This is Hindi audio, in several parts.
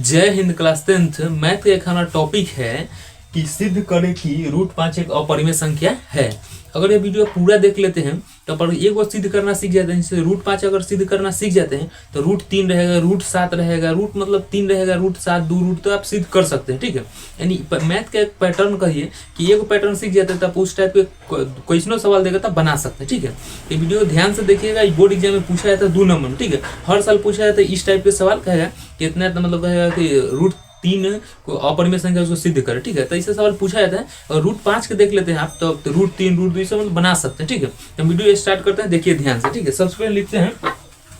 जय हिंद। क्लास 10th मैथ का एक हमारा टॉपिक है कि सिद्ध करें कि √5 एक अपरिमेय संख्या है। अगर ये वीडियो पूरा देख लेते हैं तो अपन एक बार सिद्ध करना सीख जाते हैं। जैसे √5 अगर सिद्ध करना सीख जाते हैं तो √3 रहेगा, √7 रहेगा, रूट मतलब 3 रहेगा, √7 2 रूट तो आप सिद्ध कर सकते हैं। ठीक है, यानी मैथ का एक पैटर्न कहिए कि एक पैटर्न सीख जाते हैं तो आप उस टाइप के क्वेश्चनों सवाल देगा तो बना सकते हैं। ठीक है, ये वीडियो ध्यान से देखिएगा। बोर्ड एग्जाम में पूछा जाता है 2 नंबर। ठीक है, हर साल पूछा जाता है इस टाइप के सवाल। कहेगा कितना मतलब कहेगा कि √3 को अपरिमेय संख्या उसको सिद्ध करे। ठीक है, तो इससे सवाल पूछा जाता है। और √5 के देख लेते हैं आप तो √3 √2 से मतलब बना सकते हैं। ठीक है, तो वीडियो स्टार्ट करते हैं, देखिए ध्यान से। ठीक है, सबसे पहले लिखते हैं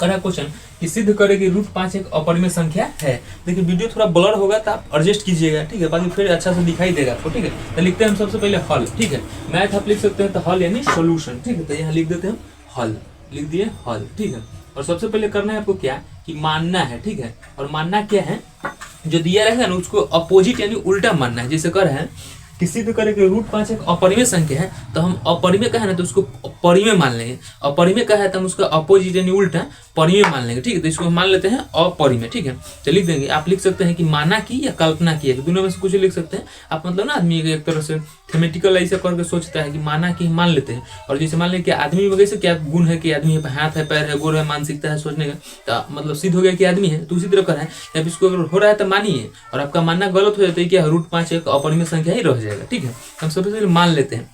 करा क्वेश्चन कि सिद्ध करे कि √5 एक अपरिमेय संख्या है। देखिए वीडियो थोड़ा ब्लर होगा तो आप एडजस्ट कीजिएगा। ठीक है, बाकी फिर अच्छा से दिखाई देगा आपको। ठीक है, तो लिखते हैं हम सबसे पहले हल। ठीक है, मैथ आप लिख सकते हैं तो हल यानी सोल्यूशन। ठीक है, तो यहाँ लिख देते हैं हल, लिख दिए हल। ठीक है, और सबसे पहले करना है आपको क्या कि मानना है। ठीक है, और मानना क्या है, जो दिया रहेगा ना उसको अपोजिट यानी उल्टा मानना है। जैसे कर है कि सिद्ध करे कि √5 एक अपरिमेय संख्या है तो हम अपरिमेय कहे ना तो उसको परिमेय मान लेंगे। अपरिमेय कहे तो हम उसका अपोजिट यानी उल्टा परिमेय मान लेंगे। ठीक है, तो इसको हम मान लेते हैं अपरिमेय। ठीक है, तो लिख देंगे। आप लिख सकते हैं कि माना की या कल्पना की है, दोनों में से कुछ लिख सकते हैं आप। मतलब ना आदमी एक तरह से थेमेटिकल ऐसे करके सोचता है कि माना की मान लेते हैं। और जैसे मान लें कि आदमी वगैरह से क्या गुण है कि आदमी हाथ है, पैर है, गोर है, मानसिकता है सोचने का, तो मतलब सिद्ध हो गया कि आदमी है। तो उसी तरह कर है जब इसको अगर हो रहा है तो मानिए, और आपका मानना गलत हो जाता है क्या √5 एक अपरिमेय संख्या ही रह जाएगा। ठीक है, हम सबसे पहले मान लेते हैं।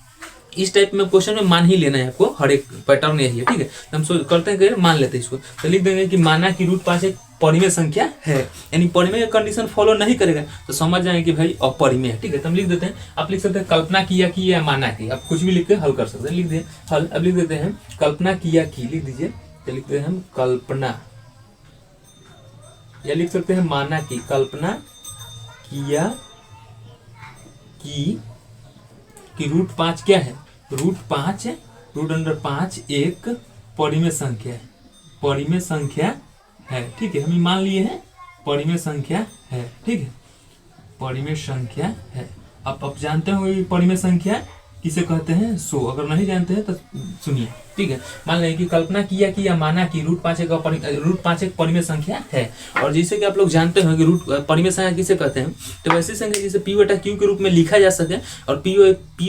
इस टाइप में क्वेश्चन में मान ही लेना है आपको, हर एक पैटर्न यही है। ठीक है, हम करते हैं मान लेते हैं इसको। तो लिख देंगे कि माना कि √5 एक परिमेय संख्या है, यानी परिमेय कंडीशन फॉलो नहीं करेगा तो समझ जाएंगे कि भाई अपरिमेय है। ठीक है, तो हम लिख देते हैं। आप लिख सकते हैं कल्पना किया कि या माना कि, आप कुछ भी लिख के हल कर सकते हैं। लिख दिए हल। अब लिख देते हैं कल्पना किया कि, लिख दीजिए। तो लिख देते हैं हम कल्पना, या लिख सकते हैं माना कि, कल्पना किया कि √5 क्या है, √5 एक परिमेय संख्या है, परिमेय संख्या है। ठीक है, हम मान लिए हैं परिमेय संख्या है। ठीक है, परिमेय संख्या है। आप जानते हो ये परिमेय संख्या किसे कहते हैं, सो अगर नहीं जानते हैं तो सुनिए। ठीक है, मान लें कि कल्पना किया कि या माना कि √5 एक परिमेय संख्या है। और जैसे कि आप लोग जानते हो कि परिमेय संख्या किसे कहते हैं, तो वैसी संख्या जिसे p/q के रूप में लिखा जा सके। और p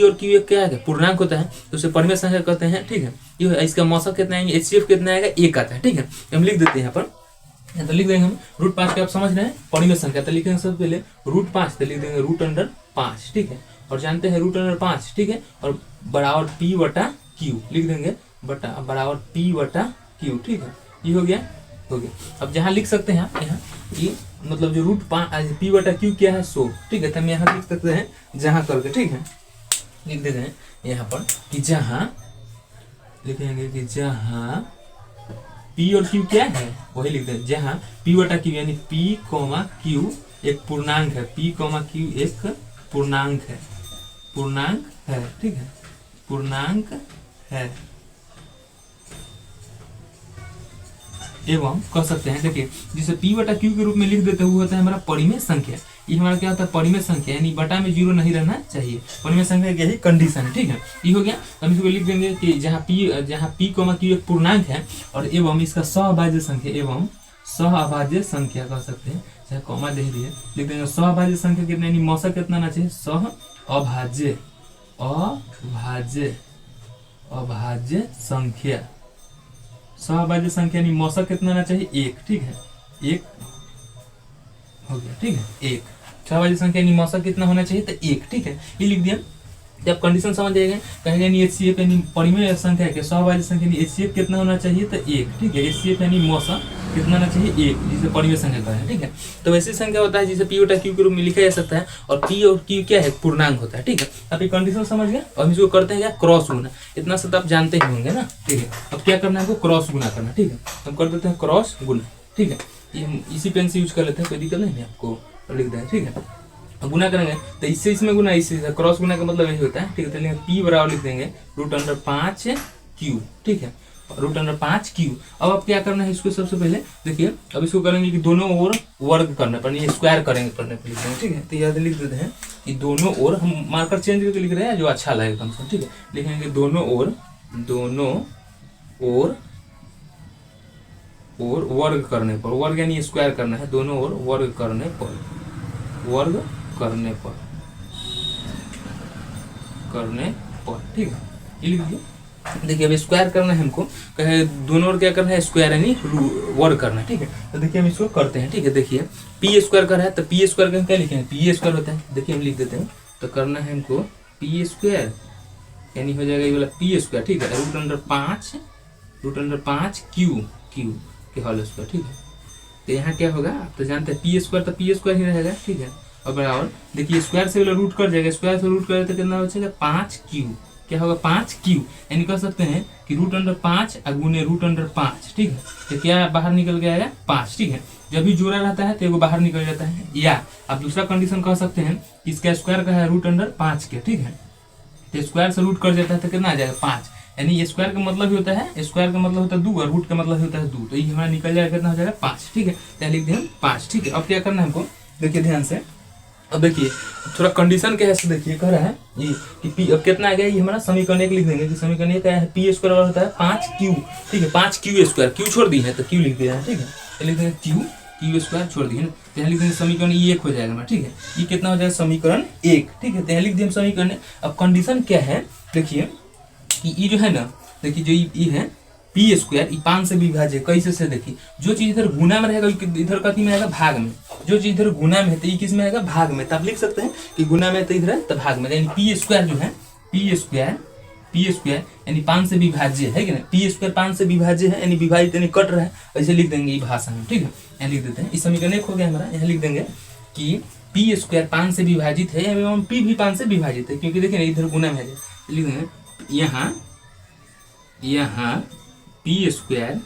और q एक क्या है, पूर्णांक होता है, तो उसे परिमेय संख्या कहते हैं। ठीक है, ये इसका मौसक कितना है, HCF कितना आएगा, 1 आता है। ठीक है, हम लिख देते हैं यहाँ पर। तो लिख देंगे हम √5 के, आप समझ रहे हैं परिमेय संख्या। तो लिखेंगे सबसे पहले √5, तो लिख देंगे √5। ठीक है, और जानते हैं √5। ठीक है, और बराबर p/q लिख देंगे, बराबर p/q। ठीक है, ये हो गया। अब जहाँ लिख सकते हैं आप, यहाँ कि मतलब जो √5 p/q क्या है, 100। ठीक है, तो हम यहाँ लिख सकते हैं जहाँ करके। ठीक है, लिख देते हैं यहाँ पर कि जहाँ, लिखेंगे कि जहाँ p और q क्या है वही लिखते हैं। जहाँ p/q यानी p, q एक पूर्णांक है, p, q एक पूर्णांक है, पूर्णांक है। ठीक है, पूर्णांक है। एवं कह सकते हैं, देखिए जिसे p/q के रूप में लिख देते हुए होता है हमारा परिमेय संख्या। ये हमारा क्या होता है, परिमेय संख्या, यानी बटा में 0 नहीं रहना चाहिए। परिमेय संख्या की यही कंडीशन है। ठीक है, ये हो गया। हम इसको लिख देंगे कि जहाँ p, q एक पूर्णांक है और एवं इसका सहअभाज्य संख्या, एवं सहअभाज्य संख्या कह सकते हैं, चाहे कॉमा दे दिए, लिख देंगे सहअभाज्य संख्या कितना, यानी मौसक कितना आना चाहिए, सहअभाज्य अभाज्य संख्या, सहअभाज्य संख्या यानी मौसक कितना आना चाहिए, 1। ठीक है, 1 हो गया। ठीक है, 1 सहअभाज्य संख्या यानी मौसक कितना होना चाहिए, तो 1। ठीक है, ये लिख दिया। जब कंडीशन समझ जाएगा, कहेंगे यानी HCF यानी परिमेय संख्या के सहअभाज्य संख्या यानी HCF कितना होना चाहिए, तो 1। ठीक है, HCF यानी मौसक कितना होना चाहिए, 1, जिसे परिमेय संख्या कहा है। ठीक है, तो वैसी संख्या होता है जिसे p/q के रूप में लिखा जा सकता है। और p और q क्या है, पूर्णांक होता है। ठीक है, आप ये कंडीशन समझ गए। और हम इसको करते हैं क्या, क्रॉस गुना। इतना से तो आप जानते ही होंगे ना। ठीक है, अब क्या करना है आपको, क्रॉस गुना करना। ठीक है, हम कर देते हैं क्रॉस गुना। ठीक है, ये इसी पेन से यूज कर लेते हैं, कोई दिक्कत नहीं है आपको, लिख दें। ठीक है, गुना करेंगे तो इससे इसमें गुना, इससे क्रॉस गुना का मतलब यही होता है। ठीक है, तो p बराबर लिख देंगे √5q। ठीक है, √5q। अब आप क्या करना है, इसको सबसे पहले देखिए, अब इसको करेंगे कि दोनों ओर वर्ग करना पड़ेगा, स्क्वायर करेंगे करने पर लिख देंगे। ठीक है, तो याद लिख देते हैं कि दोनों ओर, हम मार्कर चेंज करके लिख रहे हैं जो अच्छा लगेगा हमसे। ठीक है, लिखेंगे दोनों ओर ओर वर्ग करने पर, वर्ग यानी स्क्वायर करना है, दोनों ओर वर्ग करने पर, वर्ग करने पर, करने पर, ठीक है। ये लिख दिए। देखिए अब स्क्वायर करना है हमको, कहे दोनों ओर क्या करना है, स्क्वायर यानी वर्ग करना है, ठीक है। तो देखिए हम इसको करते हैं, ठीक है। देखिए पी स्क्वायर कर रहा है तो पी स्क्वायर का क्या लिखेंगे, पी स्क्वायर होता है। देखिए हम लिख देते हैं, तो करना है हमको पी स्क्वायर यानी हो जाएगा ये वाला पी स्क्वायर, ठीक है, रूट अंडर 5 क्यू के होल स्क्वायर, ठीक है। तो यहाँ क्या होगा, आप तो जानते हैं पी स्क्वायर तो पी स्क्वायर ही रहेगा, ठीक है। और बराबर देखिए स्क्वायर से रूट कर जाएगा, स्क्वायर से रूट करें तो कितना हो जाएगा 5q, क्या होगा 5q, यानी कह सकते हैं कि रूट अंडर 5 गुने रूट अंडर 5, ठीक है। तो क्या बाहर निकल के आएगा 5, ठीक है। जब भी जोड़ा रहता है तो एगो बाहर निकल जाता है, या आप दूसरा कंडीशन कह सकते हैं कि इसका स्क्वायर का है रूट अंडर 5 के, ठीक है। तो स्क्वायर से रूट कर जाता है तो कितना आ जाएगा 5, यानी स्क्वायर का मतलब ही होता है, स्क्वायर का मतलब होता है 2 और रूट का मतलब होता है 2, तो ये हमारा निकल जाएगा कितना हो जाएगा 5, ठीक है। तो लिख दें 5, ठीक है। अब क्या करना है हमको, देखिए ध्यान से, अब देखिए थोड़ा कंडीशन क्या है, देखिए कह रहा है ये कि पी, अब कितना आ गया, ये हमारा समीकरण एक लिख देंगे कि समीकरण एक क्या है, पी स्क्वायर होता है 5q, ठीक है, 5q स्क्वायर, क्यू छोड़ दी है तो क्यू लिख दिया है, ठीक है। तो लिख देंगे क्यू स्क्वायर छोड़ दिए, तो यहाँ लिख देंगे समीकरण ये 1 हो जाएगा हमारा, ठीक है। ये कितना हो जाएगा समीकरण 1, ठीक है। तो यहाँ लिख दिए समीकरण। अब कंडीशन क्या है, देखिए कि ये जो है ना, देखिए जो ये है पी स्क्वायर, ये 5 से विभाज्य, कैसे से देखिए, जो चीज इधर गुना में रहेगा इधर कथी में आएगा भाग में, जो चीज इधर गुना में है तो ये किस में आएगा भाग में, तो आप लिख सकते हैं कि गुना में तो इधर है तो भाग में, यानी पी स्क्वायर जो है पी स्क्वायर यानी 5 से विभाज्य है कि ना, पी स्क्वायर 5 से विभाज्य है यानी विभाजित यानी कट रहा है, ऐसे लिख देंगे ये भाषा में, ठीक है। यहाँ लिख देते हैं, इस समीकरण 1 हो गया हमारा। यहाँ लिख देंगे कि पी स्क्वायर 5 से विभाजित है एवं पी भी 5 से विभाजित है, क्योंकि देखिए इधर गुना में है, लिख देंगे यहाँ पी स्क्वायर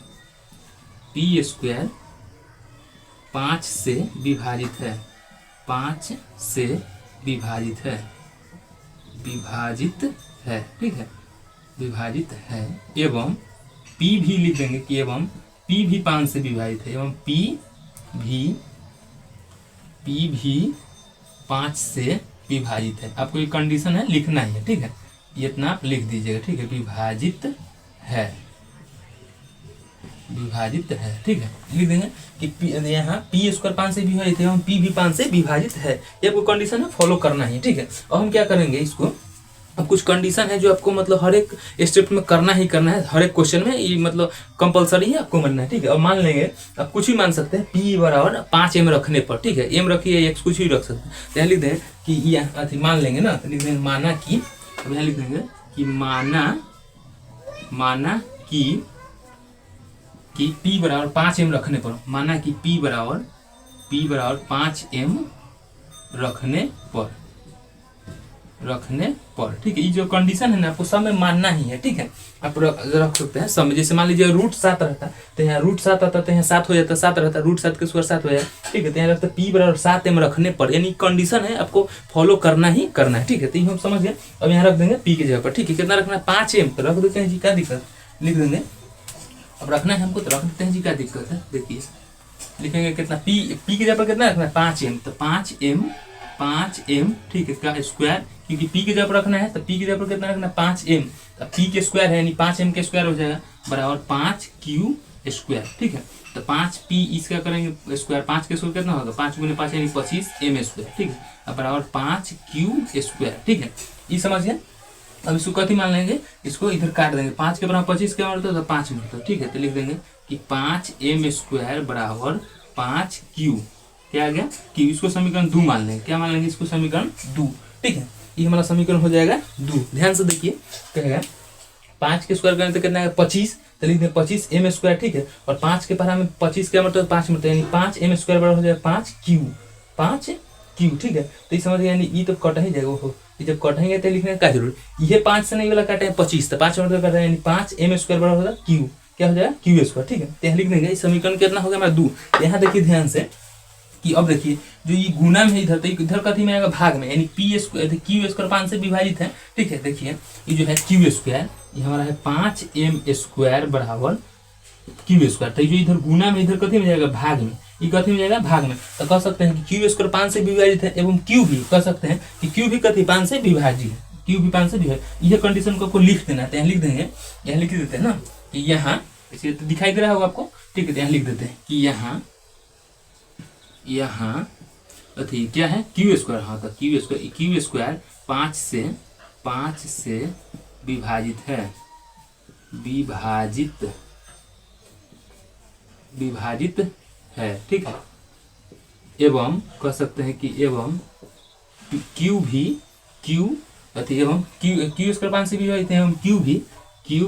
5 से विभाजित है, 5 से विभाजित है, ठीक है, विभाजित है, एवं p भी लिख देंगे कि एवं p भी 5 से विभाजित है, एवं p भी 5 से विभाजित है। आपको ये कंडीशन है लिखना ही है, ठीक है, ये इतना आप लिख दीजिएगा, ठीक है, विभाजित है, ठीक है। लिख देंगे कि यहाँ पी स्क्वायर 5 से विभाजित है एवं पी भी 5 से विभाजित है, ये आपको कंडीशन है फॉलो करना है, ठीक है। और हम क्या करेंगे इसको, अब कुछ कंडीशन है जो आपको मतलब हर एक स्टेप में करना ही करना है, हर एक क्वेश्चन में ये मतलब कंपलसरी है आपको मानना है, ठीक है। अब मान लेंगे, आप कुछ भी मान सकते हैं, p बराबर 5m रखने पर, ठीक है, m रखिए x कुछ भी रख सकते हैं। तो यहाँ लिख दें कि ये मान लेंगे ना, तो लिख देंगे माना कि, अब यहाँ लिख देंगे कि माना कि p बराबर 5m रखने पर, माना कि p बराबर 5m रखने पर, ठीक है। ये जो कंडीशन है ना आपको सब में मानना ही है, ठीक है। आप रख सकते हैं सब में, जैसे मान लीजिए रूट 7 रहता है तो यहाँ रूट 7 आता तो यहाँ 7 हो जाता, 7 रहता रूट 7 के स्क्वायर 7 हो जाए, ठीक है। तो यहाँ रखते p बराबर 7m रखने पर, यानी कंडीशन है आपको फॉलो करना ही करना है, ठीक है। तो हम समझ गए। अब यहाँ रख देंगे p की जगह पर, ठीक है, कितना रखना है 5m, तो रख देते हैं जी, क्या दिक्कत, लिख देंगे। अब रखना है हमको तो रख देते हैं जी, क्या दिक्कत है, देखिए लिखेंगे कितना p की जगह पर कितना रखना है 5m, तो 5m, ठीक है, का स्क्वायर, क्योंकि p की जगह पर रखना है तो p की जगह पर कितना रखना है 5m, तो p के स्क्वायर है यानी 5m के स्क्वायर हो जाएगा बराबर 5q स्क्वायर, ठीक है। तो 5p इसका करेंगे स्क्वायर, 5 के स्क्वायर कितना होगा 5 गुने 5 यानी 25m स्क्वायर, ठीक है, अब बराबर 5q स्क्वायर, ठीक है। ये समझ गए। अब इसको कथी मान लेंगे, इसको इधर काट देंगे, 5 के बराबर 25 क्या होता है तो 5 मिलता है, ठीक है। तो लिख देंगे कि 5m स्क्वायर बराबर 5q, क्या आ गया कि इसको समीकरण 2 मान लेंगे, क्या मान लेंगे इसको समीकरण 2, ठीक है। ये हमारा समीकरण हो जाएगा 2। ध्यान से देखिए कहेगा 5 के स्क्वायर करें तो कितना है 25, तो लिख दें 25m स्क्वायर, ठीक है। और 5 के पढ़ा में 25 क्या मतलब 5 मतलब यानी 5m स्क्वायर बराबर हो जाएगा 5q, ठीक है। तो ये समझ यानी ये तो कट ही जाएगा, वो ये जब कटेंगे तो लिखने का जरूर, ये 5 से नहीं वाला काटे 25, तो 5 मतलब काटे यानी 5m स्क्वायर बराबर होगा q, क्या हो जाएगा q स्क्वायर, ठीक है। तो यहाँ लिख देंगे समीकरण कितना हो गया हमारा 2। यहाँ देखिए ध्यान से कि अब देखिए जो ये गुना में इधर, तो इधर कथी में आएगा भाग में, यानी p स्क्वायर q स्क्वायर 5 से विभाजित है, ठीक है। देखिए ये जो है q स्क्वायर, ये हमारा है 5m स्क्वायर बराबर q स्क्वायर, तो जो इधर गुना में इधर कथी में जाएगा भाग में, ये कथी में जाएगा भाग में, तो कह सकते हैं कि q स्क्वायर 5 से विभाजित है एवं q भी कह सकते हैं कि q भी कथी 5 से विभाजित है, q भी 5 से विभाजित, यह कंडीशन को आपको लिख देना है। तो यहाँ लिख देंगे, यहाँ लिख देते हैं ना कि यहाँ इसे तो दिखाई दे रहा होगा आपको, ठीक है, तो यहाँ लिख देते हैं कि यहाँ अथी क्या है, क्यू स्क्वायर। हाँ, तो क्यू स्क्वायर 5 से विभाजित है, विभाजित है, ठीक है। एवं कह सकते हैं कि एवं क्यू स्क्वायर 5 से विभाजित है, एवं क्यू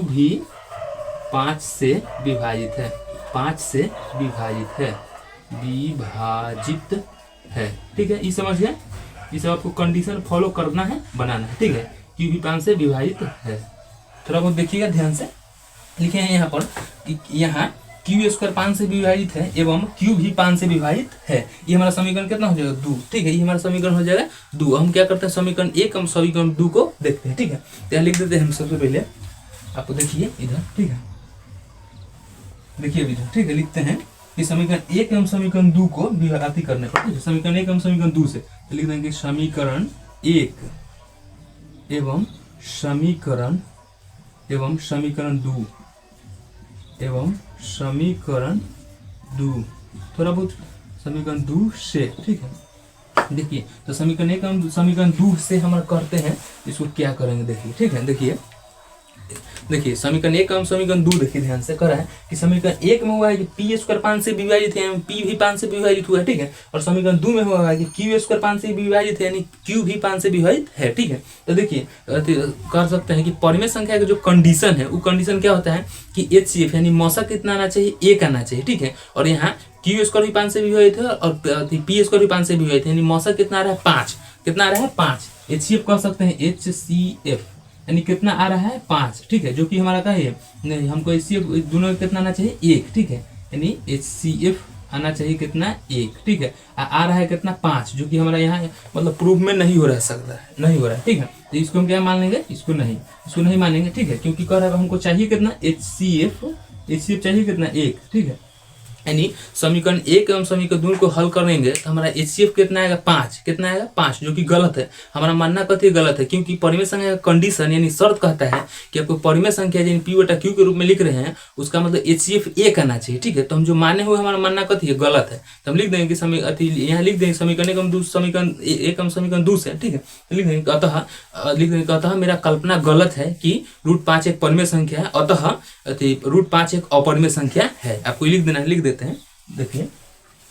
भी 5 से विभाजित है, 5 से विभाजित है, ठीक है। ये समझ गए, इसे आपको कंडीशन फॉलो करना है, बनाना है, ठीक है। क्यू भी 5 से विभाजित है। थोड़ा बहुत देखिएगा ध्यान से, लिखे हैं यहाँ पर कि यहाँ क्यू स्क्वायर 5 से विभाजित है एवं क्यू भी 5 से विभाजित है। ये हमारा समीकरण कितना हो जाएगा, 2, ठीक है। ये हमारा समीकरण हो जाएगा 2। हम क्या करते हैं, समीकरण 1 हम समीकरण 2 को देखते हैं, ठीक है। तो यहाँ लिख देते हैं हम सबसे पहले, आपको देखिए इधर, ठीक है, देखिए इधर, ठीक है। लिखते हैं कि समीकरण 1 एवं समीकरण 2 को विभाजित करने पर, ठीक है। समीकरण 1 एवं समीकरण 2 से तो लिख देंगे समीकरण 1 एवं समीकरण 2 थोड़ा बहुत समीकरण 2 से, ठीक है। देखिए, तो समीकरण 1 एवं समीकरण 2 से हम करते हैं, इसको क्या करेंगे देखिए, ठीक है। देखिए समीकरण 1 एवं समीकरण 2 देखिए ध्यान से करा है कि समीकरण 1 में हुआ है कि पी स्क्वायर 5 से विभाजित है, पी भी 5 से विभाजित हुआ है, ठीक है। और समीकरण 2 में हुआ है कि क्यू स्क्वायर 5 से विभाजित है, यानी क्यू भी 5 से विभाजित है, ठीक है। तो देखिए कर सकते हैं कि परिमेय संख्या का जो कंडीशन है वो कंडीशन क्या होता है कि HCF यानी मौसा कितना आना चाहिए, 1 आना चाहिए, ठीक है। और यहाँ क्यू स्क्वायर भी 5 से विभाजित है और पी स्क्वायर भी 5 से विभाजित है, यानी मौसा कितना आ रहा है, 5। कितना आ रहा है, 5। HCF कह सकते हैं HCF यानी कितना आ रहा है, 5, ठीक है। जो कि हमारा क्या है, हमको HCF दोनों में कितना आना चाहिए, 1, ठीक है। यानी HCF आना चाहिए कितना, 1, ठीक है। आ रहा है कितना, 5, जो कि हमारा यहाँ मतलब प्रूफ में नहीं हो रहा है, नहीं हो रहा है, ठीक है। तो इसको हम क्या मान लेंगे, इसको नहीं मानेंगे, ठीक है। क्योंकि कह रहा है हमको चाहिए कितना, HCF चाहिए कितना, 1, ठीक है। यानी समीकरण 1 एवं समीकरण 2 को हल करेंगे तो हमारा HCF कितना आएगा, 5। कितना आएगा, 5, जो कि गलत है। हमारा मानना कथी गलत है, क्योंकि परिमेय संख्या का कंडीशन यानी शर्त कहता है कि आपको परिमेय संख्या यानी P बटा Q के रूप में लिख रहे हैं, उसका मतलब HCF 1 आना चाहिए, ठीक है। तो हम जो माने हुए हमारा मानना कथी है, गलत है। तो हम लिख देंगे कि यहाँ लिख देंगे समीकरण 1 एवं 2 समीकरण 2 से, ठीक है। तो लिख देंगे अतः मेरा कल्पना गलत है कि √5 एक परिमेय संख्या है, अतः √5 एक अपरिमेय संख्या है। आपको लिख देना है, लिख देते हैं। देखिए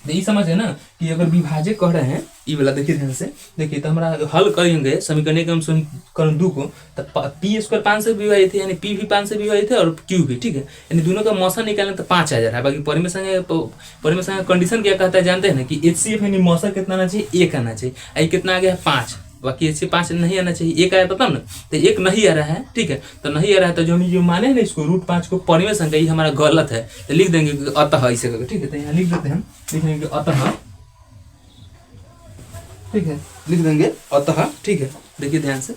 ये समझ है ना कि अगर विभाजक कह रहे हैं ये वाला, देखिए ध्यान से देखिए, तो हमारा हल करेंगे समीकरण 1 एवं समीकरण 2 को, तो पी स्क्वायर 5 से विभाजित है, यानी पी भी 5 से विभाजित है और क्यू भी, ठीक है। यानी दोनों का मौसा निकालें तो 5 आ जा रहा है। बाकी परिमेय संख्या कंडीशन क्या कहता है जानते हैं ना कि HCF यानी मौसा कितना आना चाहिए, 1 आना चाहिए। आई कितना आ गया, 5। बाकी HCF 5 नहीं आना चाहिए, 1 आया तब ना, तो 1 नहीं आ रहा है, ठीक है। तो नहीं आ रहा है तो जो माने हैं ना इसको √5 को परिमेय संख्या, ये हमारा गलत है। तो लिख देंगे अतः ऐसे करके, ठीक है। तो यहाँ लिख देते हैं, लिख देंगे अतः, ठीक है, लिख देंगे अतः, ठीक है। देखिए ध्यान से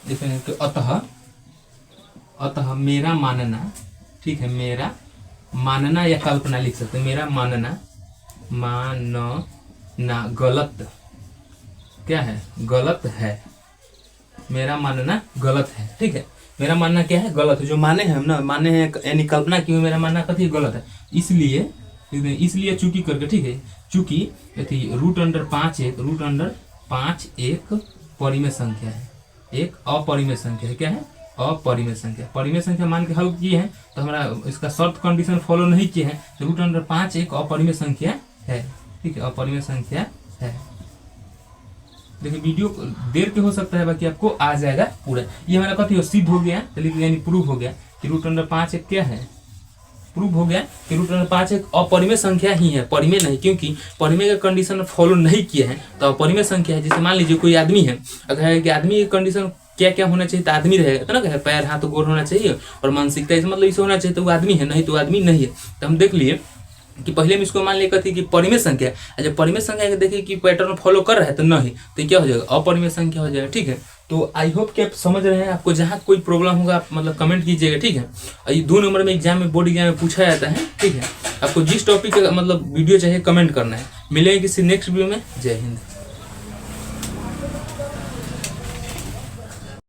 लिखेंगे कि अतः मेरा मानना, ठीक है, मेरा मानना या कल्पना लिख सकते हैं, मेरा मानना गलत क्या है, गलत है। मेरा मानना गलत है, ठीक है। मेरा मानना क्या है, गलत है। जो माने हैं हम ना, माने हैं यानी कल्पना की मेरा मानना कथी गलत है, इसलिए चूंकि करके, ठीक है, चूंकि √5 एक परिमेय संख्या है, एक अपरिमेय संख्या है। क्या है, अपरिमेय संख्या। परिमेय संख्या मान के हल किए हैं तो हमारा इसका शर्त कंडीशन फॉलो नहीं किए हैं, तो √5 एक अपरिमेय संख्या है, ठीक है, अपरिमेय संख्या है। देखिए वीडियो देर के हो सकता है, बाकी आपको आ जाएगा पूरा। ये हमारा कथी सिद्ध हो गया, यानी प्रूव हो गया कि √5 एक क्या है, प्रूव हो गया कि √5 एक अपरिमेय संख्या ही है, परिमेय नहीं। क्योंकि परिमेय का कंडीशन फॉलो नहीं किए हैं तो अपरिमेय संख्या है। जैसे मान लीजिए कोई आदमी है, अगर है कि आदमी की कंडीशन क्या क्या होना चाहिए, तो आदमी रहेगा तो ना, कहे पैर हाथ गोर होना चाहिए और मानसिकता, इसे मतलब इसे होना चाहिए, तो वो आदमी है, नहीं तो आदमी नहीं है। तो हम देख लिए कि पहले हम इसको मान लिया थी कि परिमेय संख्या, जब परिमेय संख्या के देखिए कि पैटर्न फॉलो कर रहा है तो नहीं, तो क्या हो जाएगा, अपरिमेय संख्या हो जाएगा, ठीक है। तो आई होप कि आप समझ रहे हैं। आपको जहाँ कोई प्रॉब्लम होगा आप मतलब कमेंट कीजिएगा, ठीक है। ये 2 नंबर में एग्जाम में, बोर्ड एग्जाम में पूछा जाता है, ठीक है। आपको जिस टॉपिक का मतलब वीडियो चाहिए कमेंट करना है। मिलेंगे किसी नेक्स्ट वीडियो में। जय हिंद।